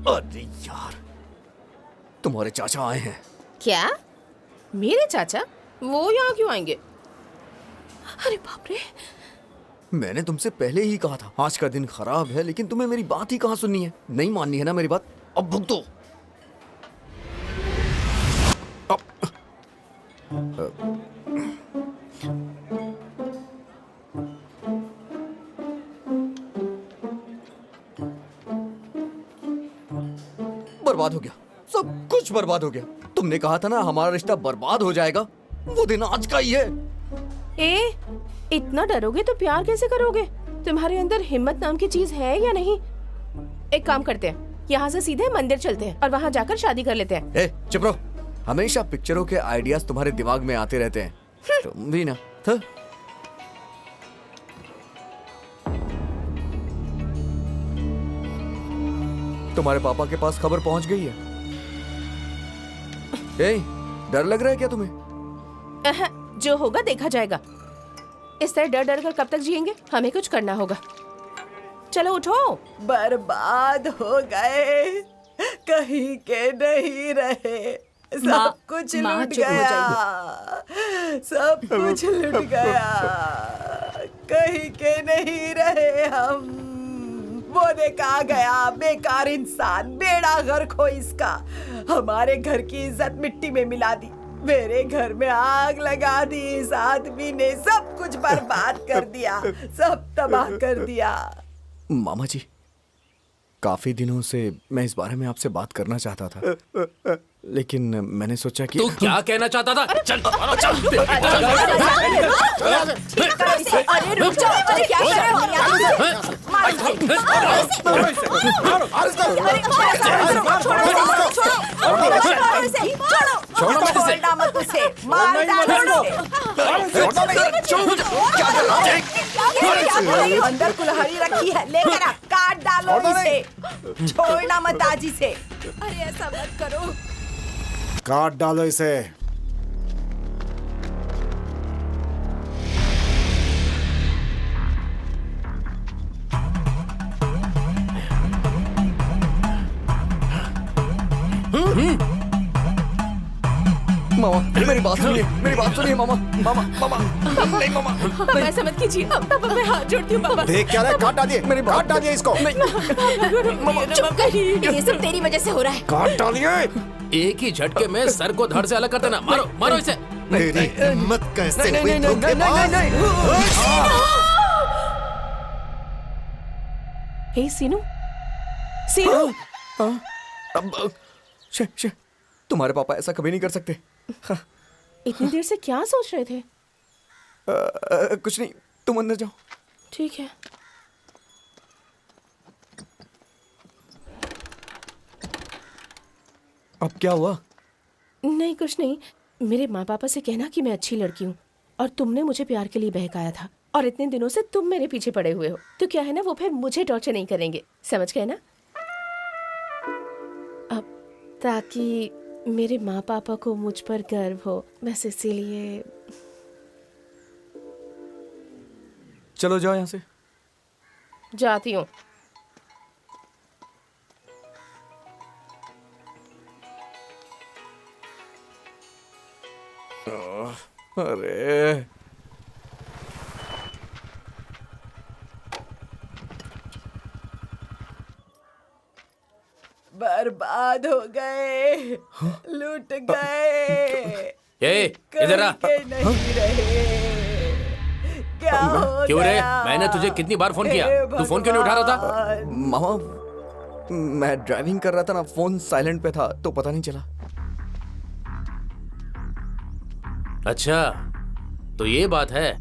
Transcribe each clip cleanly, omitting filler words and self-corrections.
अरे यार, तुम्हारे चाचा आए हैं। क्या? मेरे चाचा? वो यहाँ क्यों आएंगे? अरे बाप रे! मैंने तुमसे पहले ही कहा था आज का दिन खराब है, लेकिन तुम्हें मेरी बात ही कहाँ सुननी है। नहीं माननी है ना मेरी बात? अब भुगतो। बर्बाद हो गया, सब कुछ बर्बाद हो गया। तुमने कहा था ना हमारा रिश्ता बर्बाद हो जाएगा, वो दिन आज का ही है। ए, इतना डरोगे तो प्यार कैसे करोगे? तुम्हारे अंदर हिम्मत नाम की चीज है या नहीं? एक काम करते हैं, यहाँ से सीधे मंदिर चलते हैं और वहाँ जाकर शादी कर लेते हैं। ए, चुप रहो। हमेशा पिक्चरों के आइडियाज तुम्हारे दिमाग में आते रहते हैं। तुम भी ना था? तुम्हारे पापा के पास खबर पहुंच गई है। ए, डर लग रहा है क्या तुम्हें? जो होगा देखा जाएगा। इस तरह डर डर कर कब तक जिएंगे? हमें कुछ करना होगा। चलो उठो। बर्बाद हो गए, कहीं के नहीं रहे, सब कुछ लुट गया, सब कुछ लुट गया, कहीं के नहीं रहे हम। वो देखा गया, बेकार इंसान, बेड़ा गर्क हो इसका। हमारे घर की इज्जत मिट्टी में मिला दी, मेरे घर में आग लगा दी, इस आदमी ने सब कुछ बर्बाद कर दिया, सब तबाह कर दिया। मामा जी, काफी दिनों से मैं इस बारे में आपसे बात करना चाहता था, लेकिन मैंने सोचा कि तू क्या कहना चाहता था? चल चल। अरे रुक जाओ, अरे क्या कर रहे हो यार? छोड़ना मत उसे, मार डालो उसे। अंदर कुल्हाड़ी रखी है, लेकर आ, काट डालो इसे। छोड़ना मत आजी से। अरे ऐसा मत करो। काट डालो इसे। मामा, मेरी बात सुनिए, मेरी बात सुनिए मामा। मामा मामा नहीं मामा, पापा ऐसा मत कीजिए। पापा मैं हाथ जोड़ती हूँ पापा। देख क्या रहा है? काट डालिए, मेरी बात- काट डालिए इसको। चुप कर, ये सब तेरी वजह से हो रहा है। काट डालिए। एक ही झटके में सर को धड़ से अलग कर देना। मारो मारो इसे। तेरी हिम्मत कैसे नहीं हुई नहीं नहीं नहीं नहीं नहीं हे सीनू, सीनू। अब शे, तुम्हारे पापा ऐसा कभी नहीं कर सकते। इतनी देर से क्या सोच रहे थे? कुछ नहीं, तुम अंदर जाओ। ठीक है। अब क्या हुआ? नहीं कुछ नहीं। मेरे माँ पापा से कहना कि मैं अच्छी लड़की हूँ और तुमने मुझे प्यार के लिए बहकाया था और इतने दिनों से तुम मेरे पीछे पड़े हुए हो, तो क्या है ना, वो फिर मुझे टॉर्चर नहीं करेंगे। समझ गए ना? अब ताकि मेरे माँ पापा को मुझ पर गर्व हो, बस इसीलिए। चलो जाओ यहाँ से। जाती हूँ। अरे बर्बाद हो गए, लूट गए, इधर आ। कहीं के नहीं रहे। क्या हो क्यों रे? गया? मैंने तुझे कितनी बार फोन किया, हे तू फोन क्यों नहीं उठा रहा था? भगवान। मामा, मैं ड्राइविंग कर रहा था ना, फोन साइलेंट पे था तो पता नहीं चला। अच्छा तो ये बात है।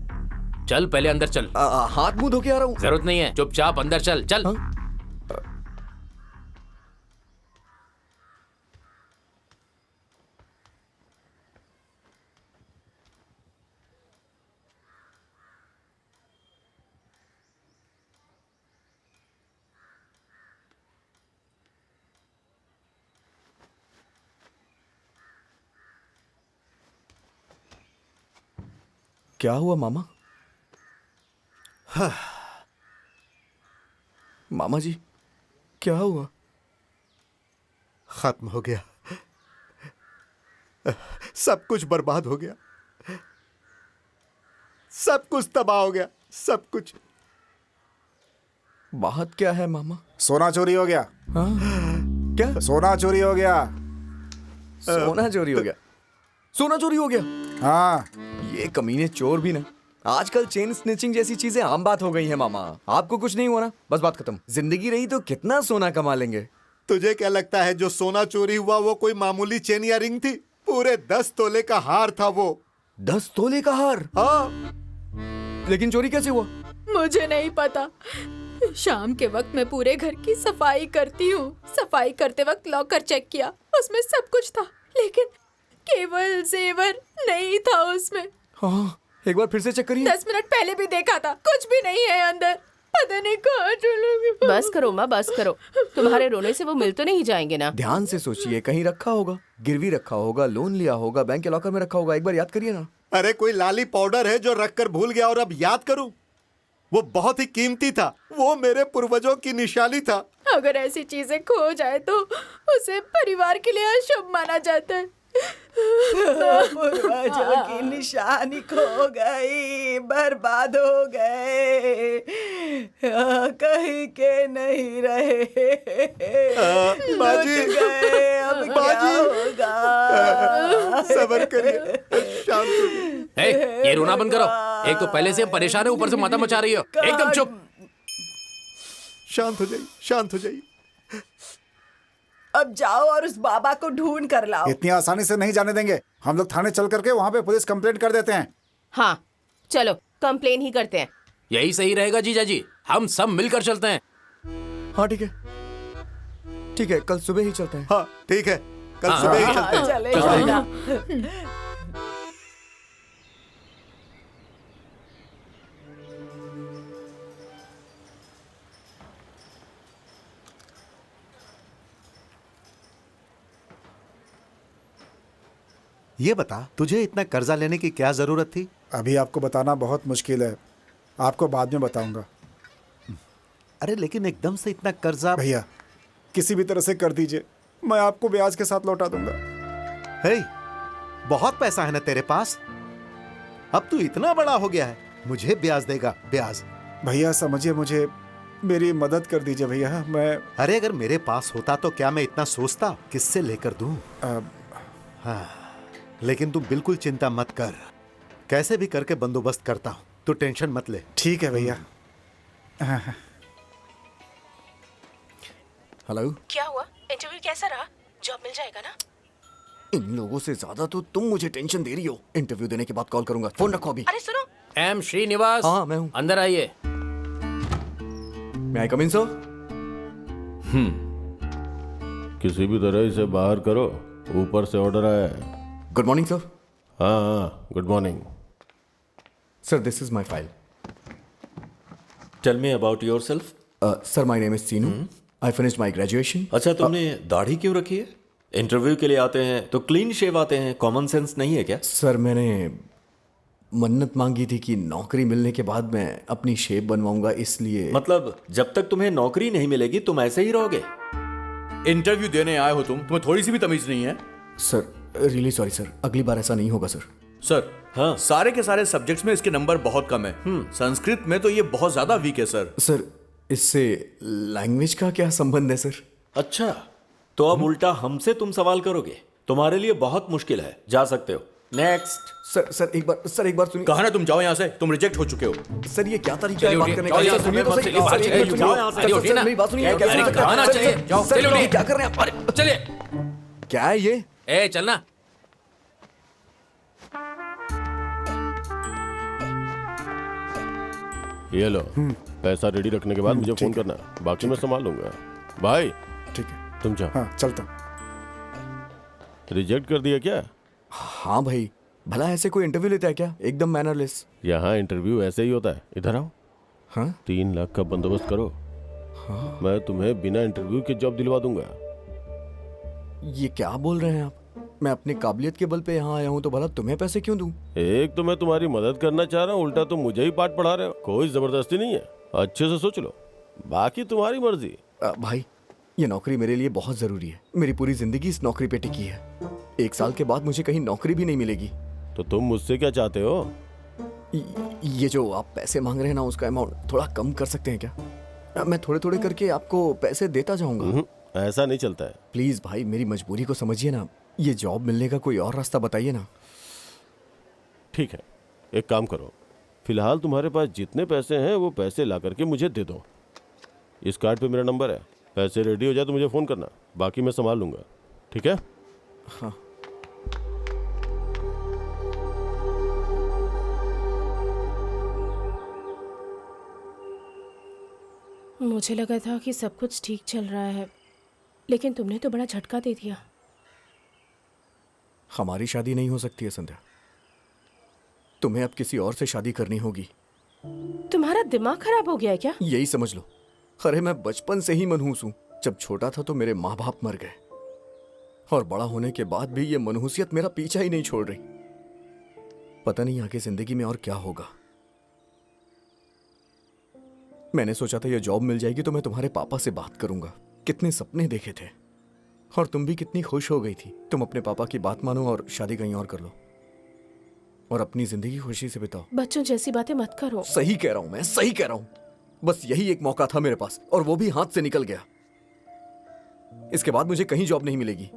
चल पहले अंदर चल। हाथ मुंह धो के आ रहा हूँ। जरूरत नहीं है, चुपचाप अंदर चल। चल। हाँ? क्या हुआ मामा? मामा जी क्या हुआ? खत्म हो गया, सब कुछ बर्बाद हो गया, सब कुछ तबाह हो गया, सब कुछ। बात क्या है मामा? सोना चोरी हो गया। हाँ? क्या? सोना चोरी हो गया। सोना चोरी हो गया? सोना चोरी हो गया? हाँ, ये कमीने चोर भी ना, आजकल चेन स्निचिंग जैसी चीजें आम बात हो गई है मामा। आपको कुछ नहीं हुआ ना, बस बात खत्म। जिंदगी रही तो कितना सोना कमा लेंगे। तुझे क्या लगता है जो सोना चोरी हुआ वो कोई मामूली चेन या रिंग थी? पूरे 10 तोले का हार था वो। 10 तोले का हार? हाँ, लेकिन चोरी कैसे हुआ? मुझे नहीं पता। शाम के वक्त मैं पूरे घर की सफाई करती हूँ। सफाई करते वक्त लॉकर चेक किया, उसमें सब कुछ था, लेकिन केवल जेवर नहीं था उसमें। हाँ, एक बार फिर से चेक करिए। 10 मिनट पहले भी देखा था, कुछ भी नहीं है अंदर। पता नहीं कहाँ चलोगे। बस करो माँ, बस करो। तुम्हारे रोने से वो मिल तो नहीं जाएंगे ना? ध्यान से सोचिए, कहीं रखा होगा, गिरवी रखा होगा, लोन लिया होगा, बैंक के लॉकर में रखा होगा। एक बार याद करिए ना। अरे कोई लाली पाउडर है जो रख कर भूल गया और अब याद करूं? वो बहुत ही कीमती था, वो मेरे पूर्वजों की निशानी था। अगर ऐसी चीजें खो जाए तो उसे परिवार के लिए अशुभ माना जाता है। पूर्वजों की निशानी खो गई, बर्बाद हो गए, कहीं के नहीं रहे, बाजी, लुट गए, अब क्या बाजी। होगा? सब्र करिए, शांत होइए। ये रोना बंद करो। एक तो पहले से हम परेशान है, ऊपर से माता मचा रही हो। एकदम चुप। शांत हो जाइए, शांत हो जाइए। अब जाओ और उस बाबा को ढूंढ कर लाओ। इतनी आसानी से नहीं जाने देंगे। हम लोग थाने चल करके वहाँ पे पुलिस कंप्लेंट कर देते हैं। हाँ चलो, कंप्लेन ही करते हैं। यही सही रहेगा जीजा जी, हम सब मिलकर चलते हैं। हाँ ठीक है, ठीक है, कल सुबह ही चलते हैं। हाँ ठीक है, कल हाँ, सुबह ही हाँ, चलते हैं। चले जाना। ये बता, तुझे इतना कर्जा लेने की क्या जरूरत थी? अभी आपको बताना बहुत मुश्किल है, आपको बाद में बताऊंगा। अरे लेकिन एकदम से इतना कर्जा। भैया किसी भी तरह से कर दीजिए, मैं आपको ब्याज के साथ लौटा दूंगा। हे, बहुत पैसा है ना तेरे पास, अब तू इतना बड़ा हो गया है, मुझे ब्याज देगा? ब्याज? भैया समझिए, मुझे मेरी मदद कर दीजिए भैया। मैं अरे अगर मेरे पास होता तो क्या मैं इतना सोचता? किससे लेकर दूं? हाँ, लेकिन तू बिल्कुल चिंता मत कर, कैसे भी करके बंदोबस्त करता हूं, तू टेंशन मत ले। ठीक है भैया। हेलो, क्या हुआ? इंटरव्यू कैसा रहा? जॉब मिल जाएगा ना? इन लोगों से ज्यादा तो तुम मुझे टेंशन दे रही हो। इंटरव्यू देने के बाद कॉल करूंगा, फोन रखो अभी। अरे सुनो, एम श्रीनिवास। हाँ, मैं हूँ। अंदर आइए। मैं आई कम इन सर? किसी भी तरह इसे बाहर करो, ऊपर से ऑर्डर आया है। Good morning sir. हाँ हाँ, good morning. Sir this is my file. Tell me about yourself. Sir my name is Seenu, I finished my graduation. अच्छा, तुमने दाढ़ी क्यों रखी है? इंटरव्यू के लिए आते हैं तो क्लीन शेव आते हैं, कॉमन सेंस नहीं है क्या? सर मैंने मन्नत मांगी थी कि नौकरी मिलने के बाद मैं अपनी शेप बनवाऊंगा, इसलिए। मतलब जब तक तुम्हें नौकरी नहीं मिलेगी तुम ऐसे ही रहोगे? इंटरव्यू देने आए हो तुम्हें थोड़ी सी भी तमीज नहीं है? सर रियली सॉरी सर, अगली बार ऐसा नहीं होगा सर। सर हाँ। सारे के सारे सब्जेक्ट्स में इसके नंबर बहुत कम है। संस्कृत में तो ये बहुत ज्यादा वीक है सर। सर इससे लैंग्वेज का क्या संबंध है सर? अच्छा, तो अब उल्टा हमसे तुम सवाल करोगे? तुम्हारे लिए बहुत मुश्किल है, जा सकते हो। नेक्स्ट। सर एक बार सुनिए। कहा ना तुम जाओ यहाँ से, तुम रिजेक्ट हो चुके हो। सर ये क्या तरीका है चलिए बात उठिए, करने जाओ का? यहाँ सर से, सुनिए तो बात सही। चलिए, बाहर सर, चलिए, एक मिनट जाओ सुनिए। यहाँ से, सर, उठिए सर, ना। मेरी बात सुनिए। अरे क्या कहाँ चाहिए? जाओ, सर, चलिए उठिए। क्या कर रहे हैं आप? चलिए। क्या है ये? ए चलना। ये लो, पैसा रेडी रखने के बाद मुझे फोन करना, बाकी मैं संभाल लूंगा। भाई ठीक है, तुम जाओ। हाँ चलता हूँ। रिजेक्ट कर दिया क्या? हाँ भाई, भला ऐसे कोई इंटरव्यू लेता है क्या? एकदम मैनरलेस। यहाँ इंटरव्यू ऐसे ही होता है। इधर आओ। हाँ 3 लाख का बंदोबस्त करो। हाँ। मैं तुम्हें बिना इंटरव्यू के जॉब दिलवा दूंगा। ये क्या बोल रहे हैं आप? मैं अपनी काबिलियत के बल पे यहाँ आया हूँ, तो भला तुम्हें पैसे क्यों दूं? एक तो मैं तुम्हारी मदद करना चाह रहा हूँ, उल्टा तुम मुझे ही पाठ पढ़ा रहे हो। कोई जबरदस्ती नहीं है, अच्छे से सोच लो, बाकी तुम्हारी मर्जी। भाई ये नौकरी मेरे लिए बहुत जरूरी है। मेरी पूरी जिंदगी इस नौकरी पे टिकी है। 1 साल के बाद मुझे कहीं नौकरी भी नहीं मिलेगी। तो तुम मुझसे क्या चाहते हो? ये जो आप पैसे मांग रहे हैं ना, उसका अमाउंट थोड़ा कम कर सकते हैं क्या? मैं थोड़े थोड़े करके आपको पैसे देता जाऊंगा। ऐसा नहीं चलता है। प्लीज भाई, मेरी मजबूरी को समझिए ना। ये जॉब मिलने का कोई और रास्ता बताइए ना। ठीक है, एक काम करो, फिलहाल तुम्हारे पास जितने पैसे हैं वो पैसे ला करके मुझे दे दो। इस कार्ड पे मेरा नंबर है। पैसे रेडी हो जाए तो मुझे फ़ोन करना, बाकी मैं संभाल लूँगा। ठीक है? हाँ। मुझे लगा था कि सब कुछ ठीक चल रहा है, लेकिन तुमने तो बड़ा झटका दे दिया। हमारी शादी नहीं हो सकती है संध्या। तुम्हें अब किसी और से शादी करनी होगी। तुम्हारा दिमाग खराब हो गया है क्या? यही समझ लो। अरे मैं बचपन से ही मनहूस हूं। जब छोटा था तो मेरे माँ बाप मर गए, और बड़ा होने के बाद भी ये मनहूसियत मेरा पीछा ही नहीं छोड़ रही। पता नहीं आगे जिंदगी में और क्या होगा। मैंने सोचा था ये जॉब मिल जाएगी तो मैं तुम्हारे पापा से बात करूंगा। कितने सपने देखे थे, और तुम भी कितनी खुश हो गई थी। तुम अपने पापा की बात मानो और शादी कहीं और कर लो, और अपनी जिंदगी खुशी से बिताओ। बच्चों जैसी बातें मत करो। सही कह रहा हूं, मैं सही कह रहा हूं। बस यही एक मौका था मेरे पास, और वो भी हाथ से निकल गया। इसके बाद मुझे कहीं जॉब नहीं मिलेगी।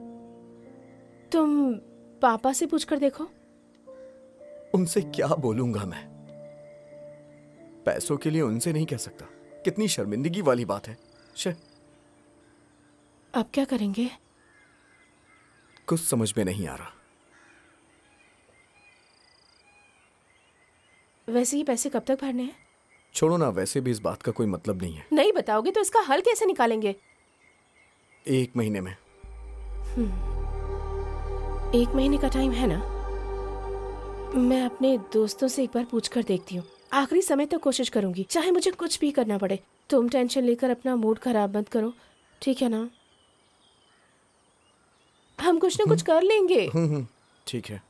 तुम पापा से पूछकर देखो। उनसे क्या बोलूंगा मैं? पैसों के लिए उनसे नहीं कह सकता। कितनी शर्मिंदगी वाली बात है। शे, अब क्या करेंगे? कुछ समझ में नहीं आ रहा। वैसे ये पैसे कब तक भरने हैं? छोड़ो ना, वैसे भी इस बात का कोई मतलब नहीं है। नहीं बताओगे तो इसका हल कैसे निकालेंगे? 1 महीने में। 1 महीने का टाइम है ना? मैं अपने दोस्तों से एक बार पूछकर देखती हूँ। आखिरी समय तक कोशिश करूंगी, चाहे मुझे कुछ भी करना पड़े। तुम टेंशन लेकर अपना मूड खराब मत करो, ठीक है ना? हम कुछ ना कुछ कर लेंगे। ठीक है।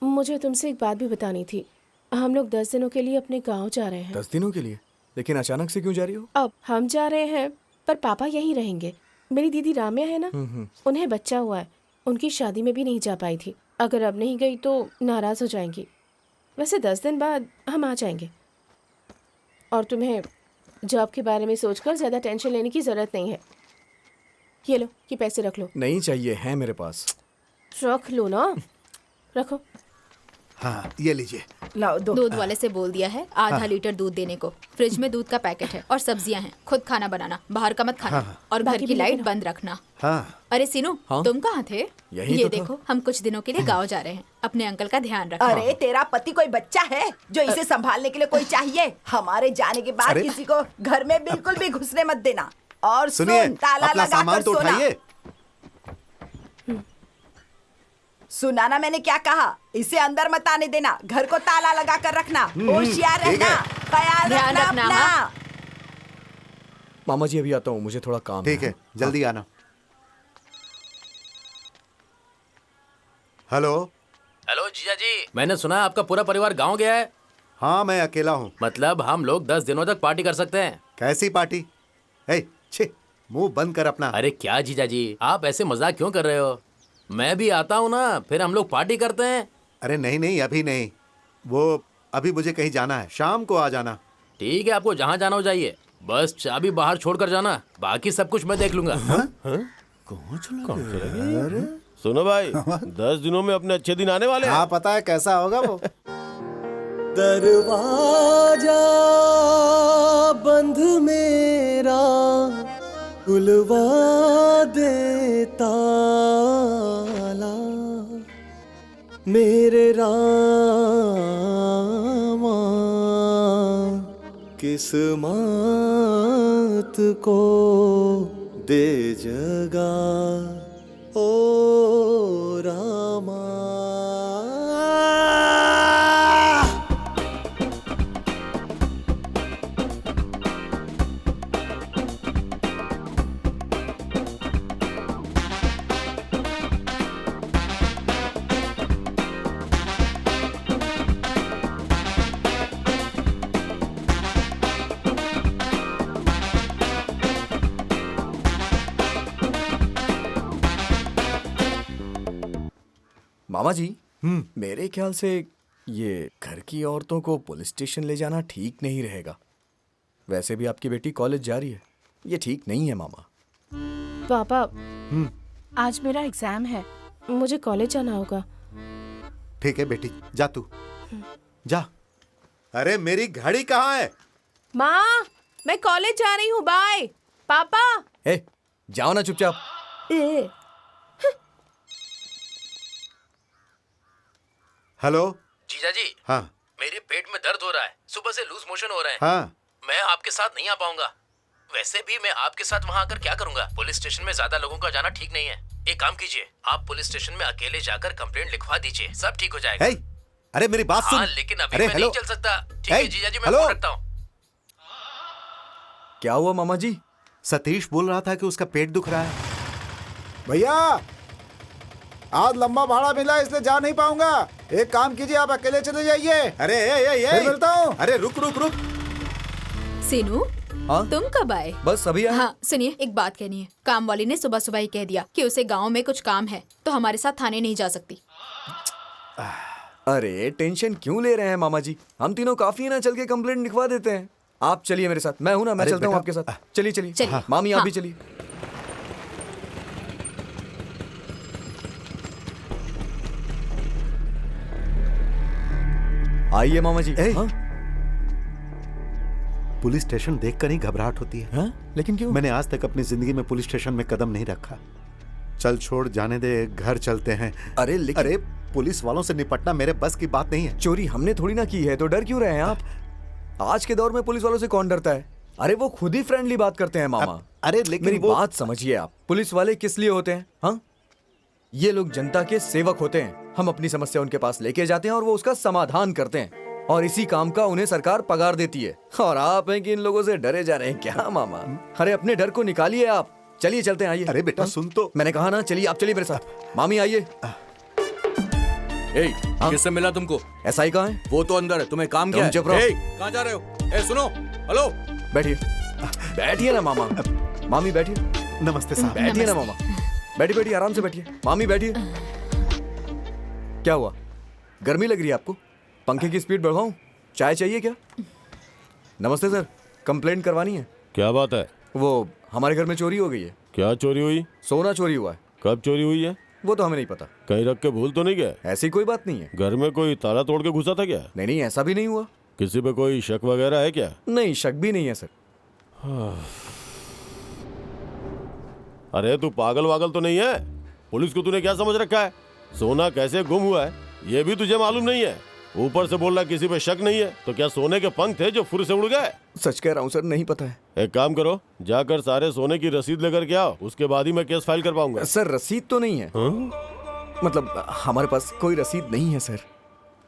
मुझे तुमसे एक बात भी बतानी थी। हम लोग 10 दिनों के लिए अपने गांव जा रहे हैं। 10 दिनों के लिए? लेकिन अचानक से क्यों जा रही हो? अब हम जा रहे हैं, पर पापा यहीं रहेंगे। मेरी दीदी राम्या है ना, उन्हें बच्चा हुआ है। उनकी शादी में भी नहीं जा पाई थी। अगर अब नहीं गई तो नाराज हो जाएंगी। वैसे 10 दिन बाद हम आ जाएंगे। और तुम्हें जॉब के बारे में सोचकर ज्यादा टेंशन लेने की जरूरत नहीं है। ये लो, ये पैसे रख लो। नहीं चाहिए, है मेरे पास। रख लो ना, रखो। हाँ, ये लीजिए। लाओ दो। दूध वाले से बोल दिया है आधा लीटर दूध देने को। फ्रिज में दूध का पैकेट है और सब्जियां हैं। खुद खाना बनाना, बाहर का मत खाना। और घर बाकी की भी लाइट लेकर बंद रखना। हाँ, अरे सीनू, तुम कहाँ थे? यही ये तो था। देखो, हम कुछ दिनों के लिए गाँव जा रहे हैं। अपने अंकल का ध्यान रखना। अरे तेरा पति कोई बच्चा है जो इसे संभालने के लिए कोई चाहिए? हमारे जाने के बाद अरे। किसी को घर में बिल्कुल भी घुसने मत देना। और सुनिए, सुन, ताला अपना लगा सामान कर तो सोना। उठाइए। सुना ना मैंने क्या कहा? इसे अंदर मत आने देना। घर को ताला लगा कर रखना। होशियार ठीक रहना, है। ख्याल ध्यान रखना रखना, अपना। हाँ। मामा जी अभी आता हूँ, मुझे थोड़ा काम ठीक है, जल्दी आना। हेलो। हेलो जीजा जी, मैंने सुना है आपका पूरा परिवार गांव गया है। हाँ, मैं अकेला हूँ। मतलब हम लोग 10 दिनों तक पार्टी कर सकते हैं। कैसी पार्टी? छे, मुंह बंद कर अपना। अरे क्या जीजा जी, आप ऐसे मजाक क्यों कर रहे हो? मैं भी आता हूँ ना, फिर हम लोग पार्टी करते हैं। अरे नहीं नहीं, अभी नहीं। वो अभी मुझे कहीं जाना है, शाम को आ जाना। ठीक है, आपको जहाँ जाना हो जाइए, बस चाबी बाहर छोड़ कर जाना। बाकी सब कुछ मैं देख लूंगा। सुनो भाई, 10 दिनों में अपने अच्छे दिन आने वाले हैं। हाँ, पता है कैसा होगा वो। दरवाजा बंद मेरा, खुलवा दे ताला, मेरे रामा किस्मत को दे जगा, ओ रामा। मामा जी, मेरे ख्याल से ये घर की औरतों को पुलिस स्टेशन ले जाना ठीक नहीं रहेगा। वैसे भी आपकी बेटी कॉलेज जा रही है, ये ठीक नहीं है मामा। पापा, आज मेरा एग्जाम है। मुझे कॉलेज जाना होगा। ठीक है बेटी, जा तू जा। अरे मेरी घड़ी कहाँ है? माँ, मैं कॉलेज जा रही हूँ, बाय। पापा। ए, जाओ ना चुपचाप। हेलो जीजा जी, हाँ मेरे पेट में दर्द हो रहा है, सुबह से लूज मोशन हो रहे हैं। हाँ मैं आपके साथ नहीं आ पाऊंगा। वैसे भी मैं आपके साथ वहाँ आकर क्या करूंगा? पुलिस स्टेशन में ज्यादा लोगों का जाना ठीक नहीं है। एक काम कीजिए, आप पुलिस स्टेशन में अकेले जाकर कंप्लेंट लिखवा दीजिए, सब ठीक हो जाएगा। हे, अरे मेरी बात सुन। हाँ, लेकिन अभी अरे मैं हेलो नहीं चल सकता। ठीक है जीजा जी, मैं हेलो। फोन रखता हूँ। क्या हुआ मामा जी? सतीश बोल रहा था कि उसका पेट दुख रहा है। भैया, आज लंबा भाड़ा मिला इसलिए जा नहीं पाऊंगा। एक काम कीजिए, आप अकेले चले जाइए। अरे फिर मिलता हूँ। अरे रुक रुक रुक। सीनू, हाँ? तुम कब आए? बस अभी आया। हाँ सुनिए, एक बात कहनी है। काम वाली ने सुबह सुबह ही कह दिया कि उसे गांव में कुछ काम है, तो हमारे साथ थाने नहीं जा सकती। अरे टेंशन क्यों ले रहे हैं मामा जी? हम तीनों काफी है ना, चल के कंप्लेंट लिखवा देते हैं। आप चलिए मेरे साथ, मैं हूं ना, मैं चलता हूं आपके साथ। चलिए चलिए। चलिए। हाँ, मामी आप हाँ। भी चलिए। आइए मामा जी। हाँ? पुलिस स्टेशन देखकर ही घबराहट होती है। हाँ? लेकिन क्यों? मैंने आज तक अपनी जिंदगी में पुलिस स्टेशन में कदम नहीं रखा। चल छोड़, जाने दे, घर चलते हैं। अरे लेकिन अरे पुलिस वालों से निपटना मेरे बस की बात नहीं है। चोरी हमने थोड़ी ना की है, तो डर क्यों रहे हैं आप? आज के दौर में पुलिस वालों से कौन डरता है? अरे वो खुद ही फ्रेंडली बात करते हैं मामा। अरे लेकिन मेरी वो... बात समझिए आप, पुलिस वाले किस लिए होते हैं? हाँ, ये लोग जनता के सेवक होते हैं। हम अपनी समस्या उनके पास लेके जाते हैं और वो उसका समाधान करते हैं, और इसी काम का उन्हें सरकार पगार देती है। और आप हैं कि इन लोगों से डरे जा रहे हैं क्या मामा? अरे अपने डर को निकालिए आप। चलिए चलते हैं, आइए। अरे बेटा सुन तो। मैंने कहा ना, चलिए आप चलिए मेरे साथ। मामी आइए। किससे मिला तुमको? एसआई कहाँ है? वो तो अंदर है, तुम्हें काम तुम क्या है? चुप रहो। कहाँ जा रहे हो? सुनो, हेलो, बैठिए। बैठिए ना मामा। मामी बैठिए। नमस्ते साहब। बैठिए ना मामा। बैठिए बैठिए, आराम से बैठिए। मामी बैठिए। क्या हुआ, गर्मी लग रही है आपको? पंखे की स्पीड बढ़ाऊं? चाय चाहिए क्या? नमस्ते सर, कंप्लेंट करवानी है। क्या बात है? वो हमारे घर में चोरी हो गई है। क्या चोरी हुई? सोना चोरी हुआ है। कब चोरी हुई है? वो तो हमें नहीं पता। कहीं रख के भूल तो नहीं गया? ऐसी कोई बात नहीं है। घर में कोई ताला तोड़ के घुसा था क्या? नहीं नहीं, ऐसा भी नहीं हुआ। किसी पे कोई शक वगैरह है क्या? नहीं, शक भी नहीं है सर। अरे तू पागल वागल तो नहीं है? पुलिस को तूने क्या समझ रखा है? सोना कैसे गुम हुआ है ये भी तुझे मालूम नहीं है? ऊपर से बोल रहा किसी पे शक नहीं है, तो क्या सोने के पंख थे जो फुर से उड़ गए? सच कह रहा हूँ सर, नहीं पता है। एक काम करो, जाकर सारे सोने की रसीद लेकर के आओ, उसके बाद ही मैं केस फाइल कर पाऊंगा। सर रसीद तो नहीं है। मतलब हमारे पास कोई रसीद नहीं है सर।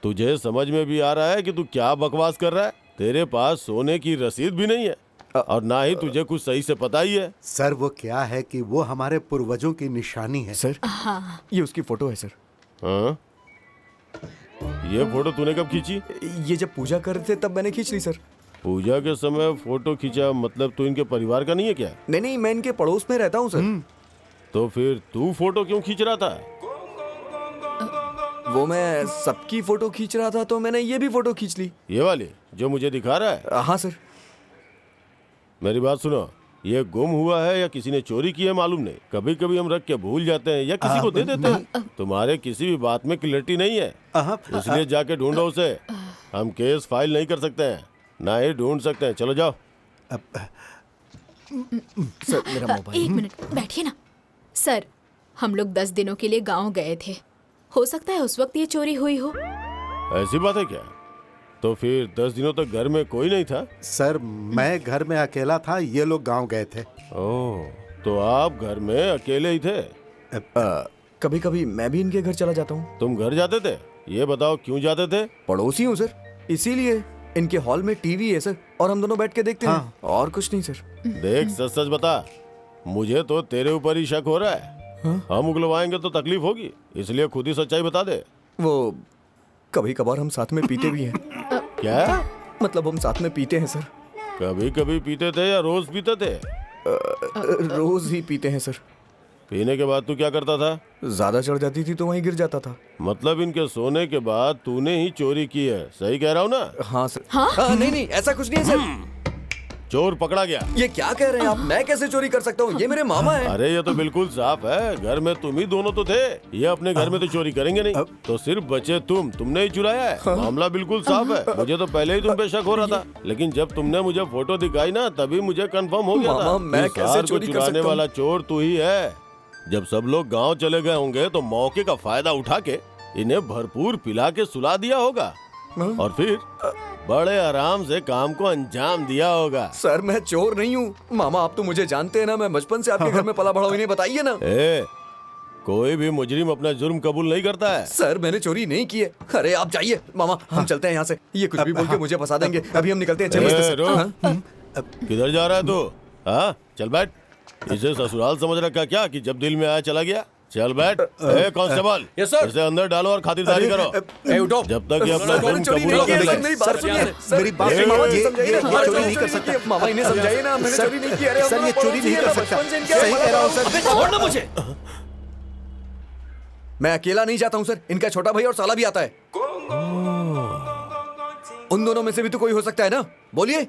तुझे समझ में भी आ रहा है कि तू क्या बकवास कर रहा है? तेरे पास सोने की रसीद भी नहीं है और ना ही तुझे कुछ सही से पता ही है। सर वो क्या है कि वो हमारे पूर्वजों की निशानी है। सर ये उसकी फोटो है सर। हाँ? ये फोटो तूने कब खींची? ये जब पूजा कर रहे थे तब मैंने खींच ली सर। पूजा के समय फोटो खींचा मतलब तू इनके परिवार का नहीं है क्या? नहीं नहीं, मैं इनके पड़ोस में रहता हूँ सर। तो फिर तू फोटो क्यों खींच रहा था? वो मैं सबकी फोटो खींच रहा था, तो मैंने ये भी फोटो खींच ली। ये वाली जो मुझे दिखा रहा है? हाँ सर। मेरी बात सुनो, ये गुम हुआ है या किसी ने चोरी की है मालूम नहीं। कभी कभी हम रख के भूल जाते हैं या किसी को दे देते हैं। तुम्हारे किसी भी बात में क्लैरिटी नहीं है, इसलिए जाके ढूंढो उसे। हम केस फाइल नहीं कर सकते हैं, ना ही ढूंढ सकते हैं। चलो जाओ। सर मेरा मोबाइल। एक मिनट बैठिए ना। सर, हम लोग 10 दिनों के लिए गांव गए थे, हो सकता है उस वक्त ये चोरी हुई हो। ऐसी बात है क्या? तो फिर 10 दिनों तक घर में कोई नहीं था? सर मैं घर में अकेला था, ये लोग गांव गए थे। ओह, तो आप घर में अकेले ही थे? कभी कभी मैं भी इनके घर चला जाता हूँ। तुम घर जाते थे? ये बताओ क्यों जाते थे? पड़ोसी हूँ सर, इसीलिए। इनके हॉल में टीवी है सर, और हम दोनों बैठ के देखते हैं, और कुछ नहीं सर। देख सच सच बता, मुझे तो तेरे ऊपर ही शक हो रहा है। हम उगलवाएंगे तो तकलीफ होगी, इसलिए खुद ही सच्चाई बता दे। वो कभी कभार हम साथ में पीते भी हैं। क्या मतलब हम साथ में पीते हैं सर। कभी कभी पीते थे या रोज पीते थे? रोज ही पीते हैं सर। पीने के बाद तू क्या करता था? ज्यादा चढ़ जाती थी तो वहीं गिर जाता था। मतलब इनके सोने के बाद तूने ही चोरी की है, सही कह रहा हूँ ना? हाँ सर। हाँ? नहीं ऐसा कुछ नहीं है सर। चोर पकड़ा गया। ये क्या कह रहे हैं आप? मैं कैसे चोरी कर सकता हूँ? ये मेरे मामा है। अरे ये तो बिल्कुल साफ है, घर में तुम ही दोनों तो थे। ये अपने घर में तो चोरी करेंगे नहीं, तो सिर्फ बचे तुमने ही चुराया है। मामला बिल्कुल साफ है। मुझे तो पहले ही तुम पे शक हो रहा था, लेकिन जब तुमने मुझे फोटो दिखाई ना, तभी मुझे कंफर्म हो गया था। मामा, मैं इस कैसे हार को चोरी कर चुराने सकता हूँ? वाला चोर तू ही है। जब सब लोग गाँव चले गए होंगे तो मौके का फायदा उठा के इन्हें भरपूर पिला के सुला दिया होगा और फिर बड़े आराम से काम को अंजाम दिया होगा। सर मैं चोर नहीं हूँ। मामा आप तो मुझे जानते हैं ना, मैं बचपन से आपके घर में पला बड़ा हूँ। इन्हें बताइए ना। कोई भी मुजरिम अपना जुर्म कबूल नहीं करता है। सर मैंने चोरी नहीं की है। अरे आप जाइए मामा, हम चलते हैं यहाँ से। ये कुछ भी बोल के मुझे फंसा देंगे। अभी हम निकलते हैं। चलिए। किधर जा रहा है तू? हाँ चल बैठ। इसे ससुराल समझ रखा क्या कि जब दिल में आया चला गया? चल बैठ। Constable, yes sir. इसे अंदर डालो और खातिरदारी करो। उठो। जब तक ये अपना जुर्म कबूल न मेरी करे। बात सुनिए। मेरी बात सुनिए। मामा जी ये समझाइए। चोरी नहीं कर सकता। मामा इन्हें समझाइए ना, मैंने चोरी नहीं की। अरे सर ये चोरी नहीं कर सकता। सही कह रहा हूँ सर। छोड़ना मुझे। मैं अकेला नहीं जाता हूँ सर, इनका छोटा भाई और साला भी आता है। उन दोनों में से भी तो कोई हो सकता है ना? बोलिए।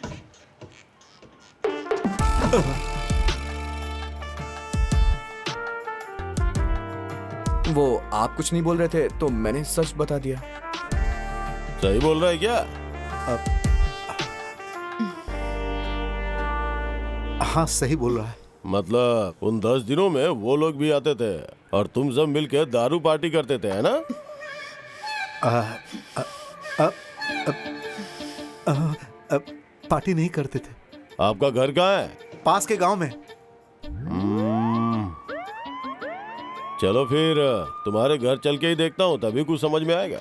वो आप कुछ नहीं बोल रहे थे तो मैंने सच बता दिया। सही बोल रहा है क्या? हाँ सही बोल रहा है। मतलब उन 10 दिनों में वो लोग भी आते थे और तुम सब मिलके दारू पार्टी करते थे, है ना? पार्टी नहीं करते थे। आपका घर कहाँ है? पास के गांव में। चलो फिर तुम्हारे घर चल के ही देखता हूँ, तभी कुछ समझ में आएगा।